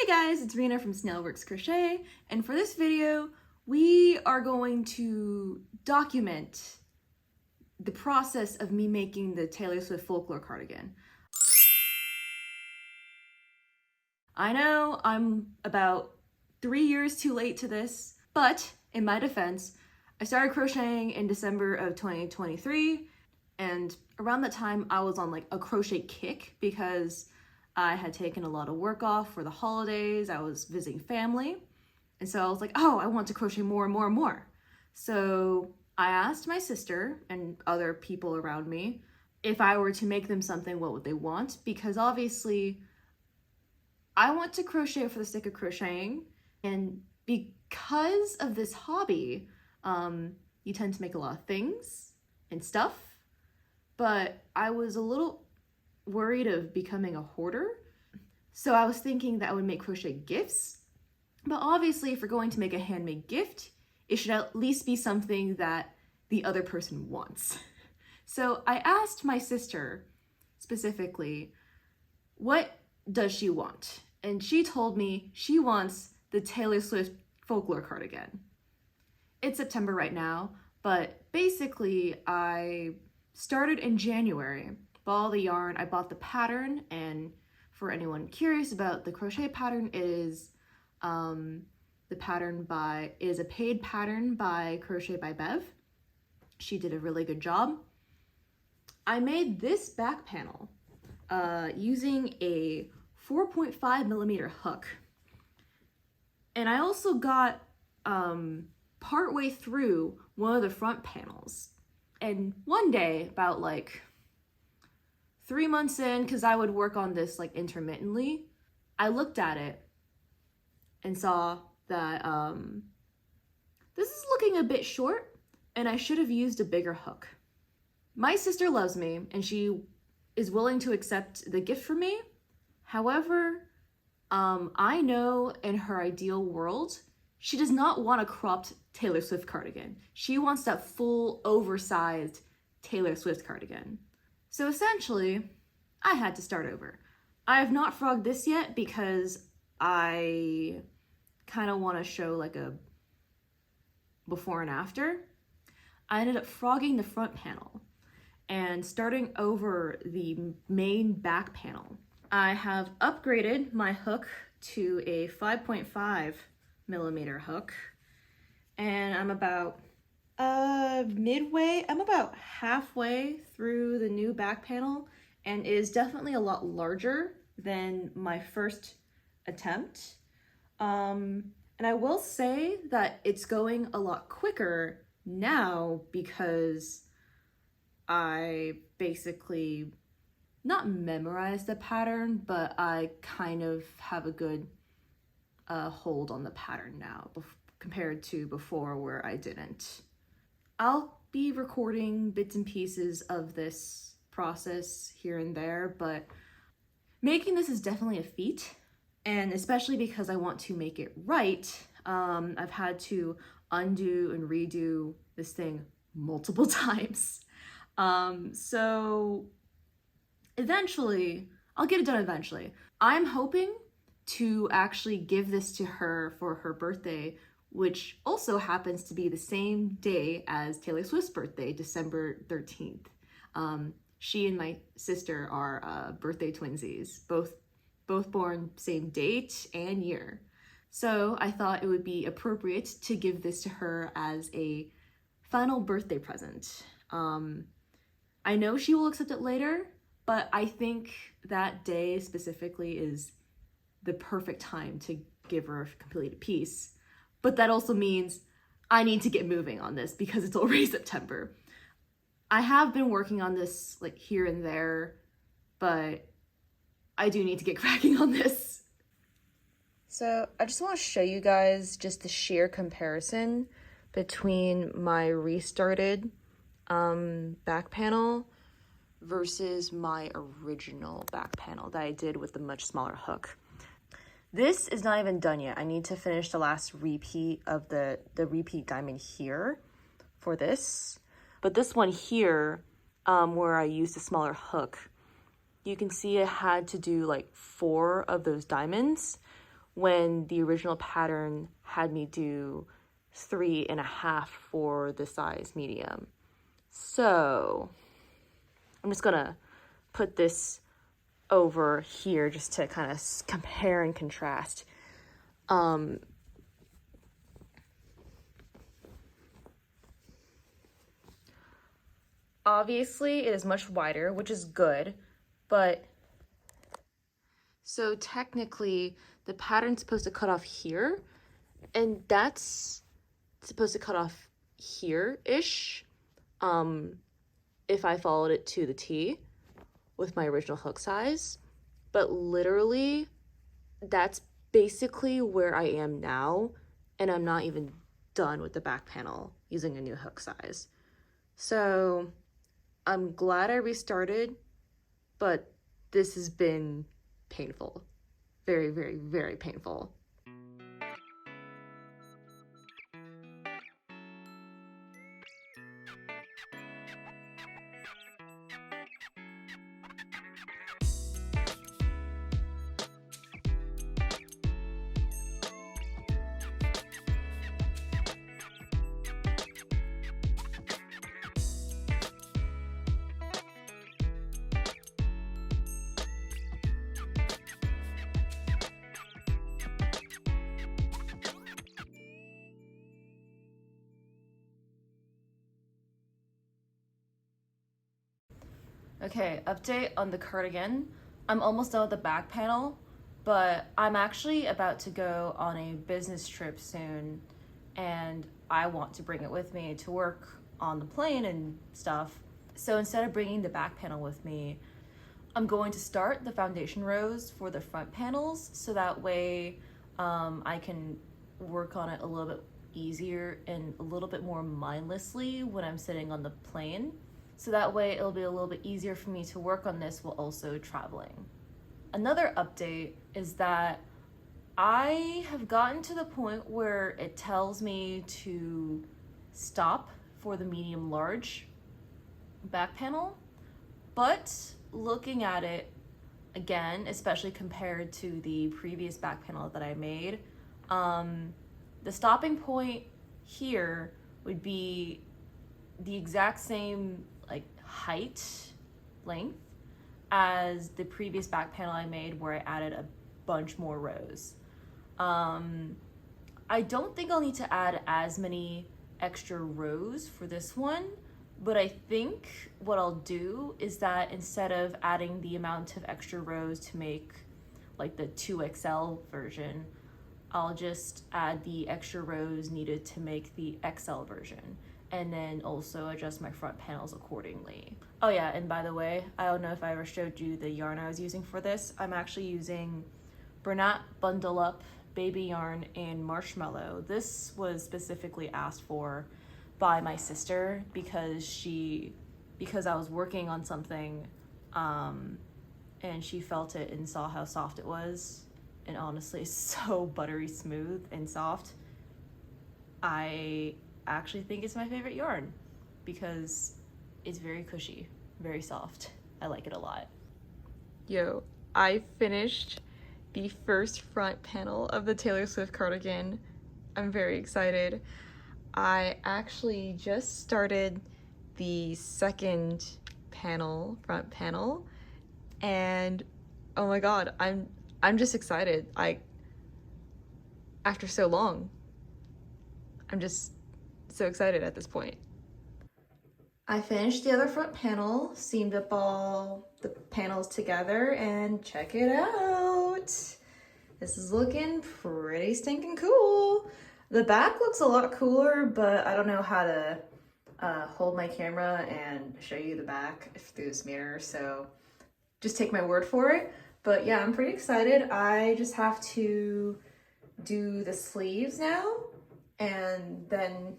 Hey guys, it's Rena from Snailworks Crochet, and for this video, we are going to document the process of me making the Taylor Swift folklore cardigan. I know I'm about 3 years too late to this, but in my defense, I started crocheting in December of 2023, and around that time I was on like a crochet kick because I had taken a lot of work off for the holidays. I was visiting family. And so I was like, oh, I want to crochet more and more and more. So I asked my sister and other people around me if I were to make them something, what would they want? Because obviously I want to crochet for the sake of crocheting. And because of this hobby, you tend to make a lot of things and stuff. But I was a little worried of becoming a hoarder. So I was thinking that I would make crochet gifts. But obviously, if we're going to make a handmade gift, it should at least be something that the other person wants. So I asked my sister specifically, what does she want? And she told me she wants the Taylor Swift folklore cardigan. It's September right now, but basically I started in January. Bought all the yarn, I bought the pattern, and for anyone curious about the crochet pattern, it is the pattern is a paid pattern by Crochet by Bev. She did a really good job. I made this back panel using a 4.5 millimeter hook. And I also got partway through one of the front panels. And one day, about like 3 months in, because I would work on this like intermittently, I looked at it and saw that this is looking a bit short and I should have used a bigger hook. My sister loves me and she is willing to accept the gift from me. However, I know in her ideal world, she does not want a cropped Taylor Swift cardigan. She wants that full oversized Taylor Swift cardigan. So essentially, I had to start over. I have not frogged this yet because I kind of want to show like a before and after. I ended up frogging the front panel and starting over the main back panel. I have upgraded my hook to a 5.5 millimeter hook, and I'm about I'm about halfway through the new back panel, and it is definitely a lot larger than my first attempt. And I will say that it's going a lot quicker now because I basically not memorized the pattern, but I kind of have a good hold on the pattern now compared to before where I didn't. I'll be recording bits and pieces of this process here and there, but making this is definitely a feat, and especially because I want to make it right, I've had to undo and redo this thing multiple times. So eventually, I'll get it done eventually. I'm hoping to actually give this to her for her birthday, which also happens to be the same day as Taylor Swift's birthday, December 13th. She and my sister are birthday twinsies, both born same date and year. So I thought it would be appropriate to give this to her as a final birthday present. I know she will accept it later, but I think that day specifically is the perfect time to give her a completed piece. But that also means I need to get moving on this because it's already September. I have been working on this like here and there, but I do need to get cracking on this. So I just want to show you guys just the sheer comparison between my restarted back panel versus my original back panel that I did with the much smaller hook. This is not even done yet. I need to finish the last repeat of the repeat diamond here for this. But this one here, where I used a smaller hook, you can see I had to do like 4 of those diamonds, when the original pattern had me do 3.5 for the size medium. So I'm just gonna put this over here just to kind of compare and contrast. Obviously it is much wider, which is good, but so technically the pattern's supposed to cut off here, and that's supposed to cut off here-ish, if I followed it to the T with my original hook size. But literally, that's basically where I am now, and I'm not even done with the back panel using a new hook size. So I'm glad I restarted, but this has been painful. Very, very, very painful. Okay, update on the cardigan. I'm almost done with the back panel, but I'm actually about to go on a business trip soon, and I want to bring it with me to work on the plane and stuff. So instead of bringing the back panel with me, I'm going to start the foundation rows for the front panels, so that way I can work on it a little bit easier and a little bit more mindlessly when I'm sitting on the plane. So that way it'll be a little bit easier for me to work on this while also traveling. Another update is that I have gotten to the point where it tells me to stop for the medium large back panel, but looking at it again, especially compared to the previous back panel that I made, the stopping point here would be the exact same like height, length as the previous back panel I made where I added a bunch more rows. I don't think I'll need to add as many extra rows for this one, but I think what I'll do is that instead of adding the amount of extra rows to make like the 2XL version, I'll just add the extra rows needed to make the XL version, and then also adjust my front panels accordingly. Oh yeah, and by the way, I don't know if I ever showed you the yarn I was using for this. I'm actually using Bernat Bundle Up baby yarn in Marshmallow. This was specifically asked for by my sister because I was working on something and she felt it and saw how soft it was, and honestly it's so buttery smooth and soft. I actually think it's my favorite yarn because it's very cushy, very soft. I like it a lot. Yo, I finished the first front panel of the Taylor Swift cardigan. I'm very excited. I actually just started the second panel, front panel, and oh my god, I'm just excited. After so long, I'm just so excited at this point. I finished the other front panel, seamed up all the panels together, and check it out. This is looking pretty stinking cool. The back looks a lot cooler, but I don't know how to hold my camera and show you the back through this mirror, so just take my word for it. But yeah, I'm pretty excited. I just have to do the sleeves now, and then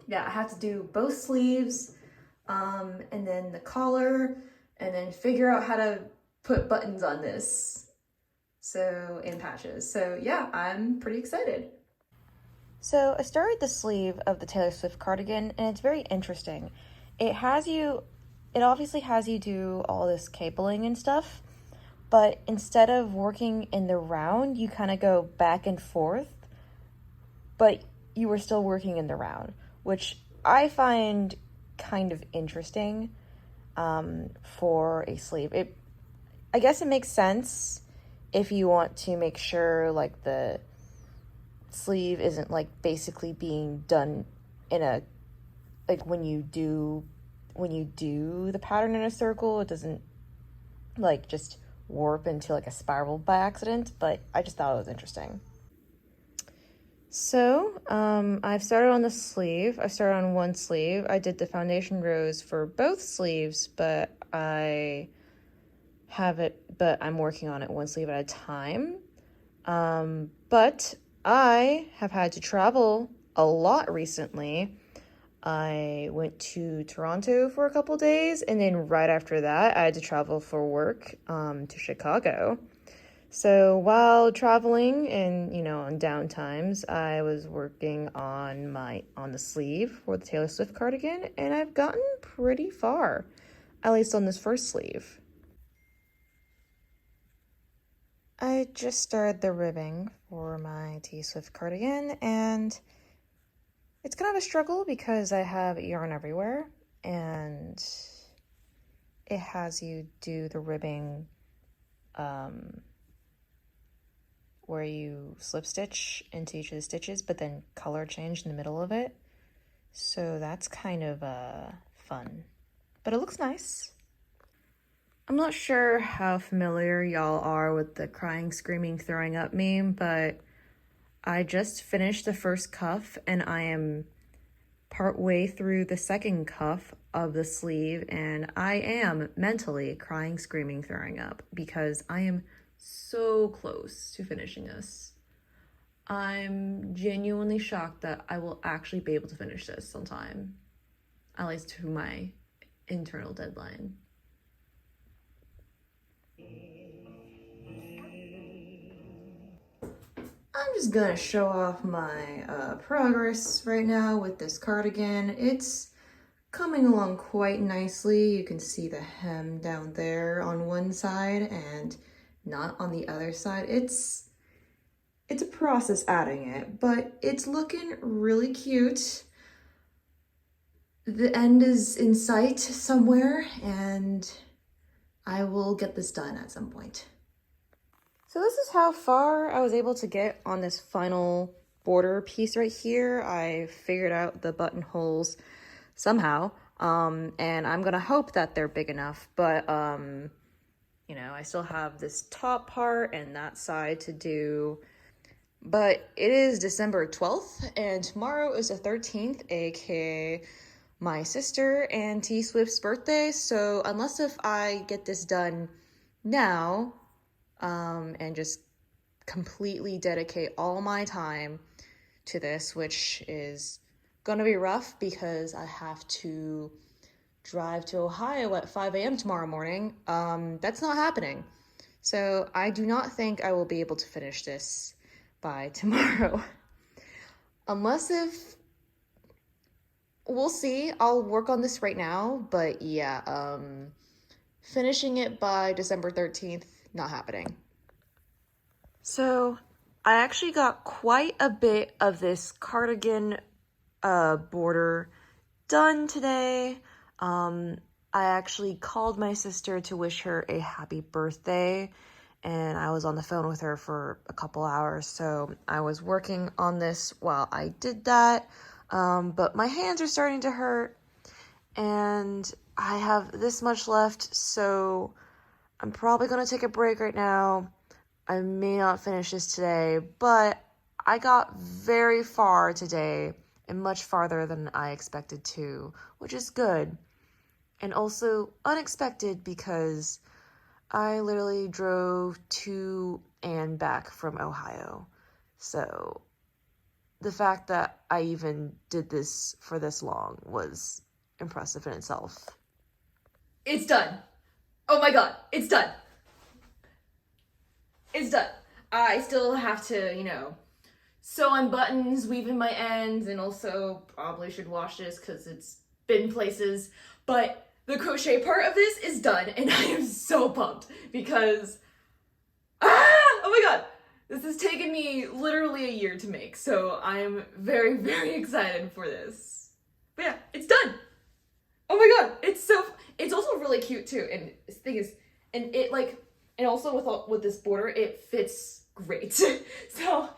yeah, I have to do both sleeves, and then the collar, and then figure out how to put buttons on this, so in patches. So yeah, I'm pretty excited. So I started the sleeve of the Taylor Swift cardigan, and it's very interesting. It obviously has you do all this cabling and stuff, but instead of working in the round, you kind of go back and forth, but you were still working in the round, which I find kind of interesting for a sleeve. I guess it makes sense if you want to make sure like the sleeve isn't like basically being done in a, like when you do the pattern in a circle, it doesn't like just warp into like a spiral by accident, but I just thought it was interesting. So I've started on the sleeve. I started on one sleeve. I did the foundation rows for both sleeves, but I'm working on it one sleeve at a time. But I have had to travel a lot recently. I went to Toronto for a couple days, and then right after that, I had to travel for work to Chicago. So while traveling and, on downtimes, I was working on the sleeve for the Taylor Swift cardigan, and I've gotten pretty far, at least on this first sleeve. I just started the ribbing for my Taylor Swift cardigan, and it's kind of a struggle because I have yarn everywhere, and it has you do the ribbing where you slip stitch into each of the stitches, but then color change in the middle of it. So that's kind of fun, but it looks nice. I'm not sure how familiar y'all are with the crying, screaming, throwing up meme, but I just finished the first cuff and I am partway through the second cuff of the sleeve, and I am mentally crying, screaming, throwing up because I am so close to finishing this. I'm genuinely shocked that I will actually be able to finish this on time, at least to my internal deadline. I'm just gonna show off my progress right now with this cardigan. It's coming along quite nicely. You can see the hem down there on one side and not on the other side. It's a process adding it, but it's looking really cute. The end is in sight somewhere, and I will get this done at some point. So this is how far I was able to get on this final border piece right here. I figured out the buttonholes somehow, and I'm gonna hope that they're big enough, but I still have this top part and that side to do. But it is December 12th, and tomorrow is the 13th, aka my sister and T Swift's birthday. So unless if I get this done now, and just completely dedicate all my time to this, which is gonna be rough because I have to drive to Ohio at 5 a.m. tomorrow morning. That's not happening. So I do not think I will be able to finish this by tomorrow. Unless if, we'll see, I'll work on this right now, but yeah, finishing it by December 13th, not happening. So I actually got quite a bit of this cardigan border done today. I actually called my sister to wish her a happy birthday, and I was on the phone with her for a couple hours, so I was working on this while I did that, but my hands are starting to hurt, and I have this much left, so I'm probably going to take a break right now. I may not finish this today, but I got very far today, and much farther than I expected to, which is good. And also unexpected because I literally drove to and back from Ohio. So the fact that I even did this for this long was impressive in itself. It's done. Oh my god, it's done. It's done. I still have to, sew on buttons, weave in my ends, and also probably should wash this because it's been places. But the crochet part of this is done, and I am so pumped because This has taken me literally a year to make, so I am very, very excited for this. But yeah, it's done. Oh my god, it's also really cute too. And the thing is, and it like, and also with this border, it fits great. So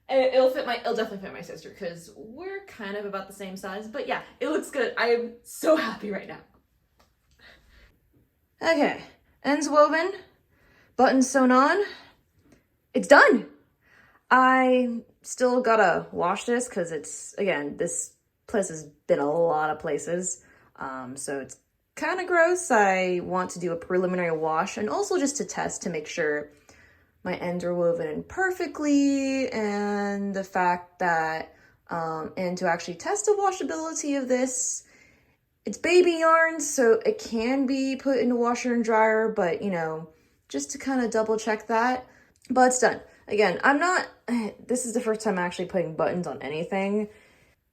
it'll definitely fit my sister because we're kind of about the same size. But yeah, it looks good. I am so happy right now. Okay, ends woven, buttons sewn on. It's done. I still gotta wash this because it's, again, this place has been a lot of places. So it's kind of gross. I want to do a preliminary wash and also just to test to make sure my ends are woven in perfectly, and the fact that, and to actually test the washability of this. It's baby yarn, so it can be put in the washer and dryer, but you know, just to kind of double check that. But it's done. Again, this is the first time I'm actually putting buttons on anything.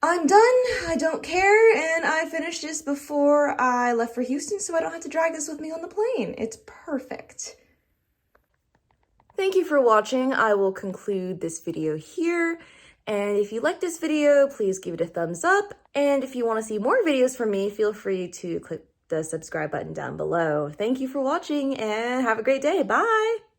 I'm done, I don't care, and I finished this before I left for Houston, so I don't have to drag this with me on the plane. It's perfect. Thank you for watching. I will conclude this video here. And if you like this video, please give it a thumbs up. And if you want to see more videos from me, feel free to click the subscribe button down below. Thank you for watching and have a great day. Bye!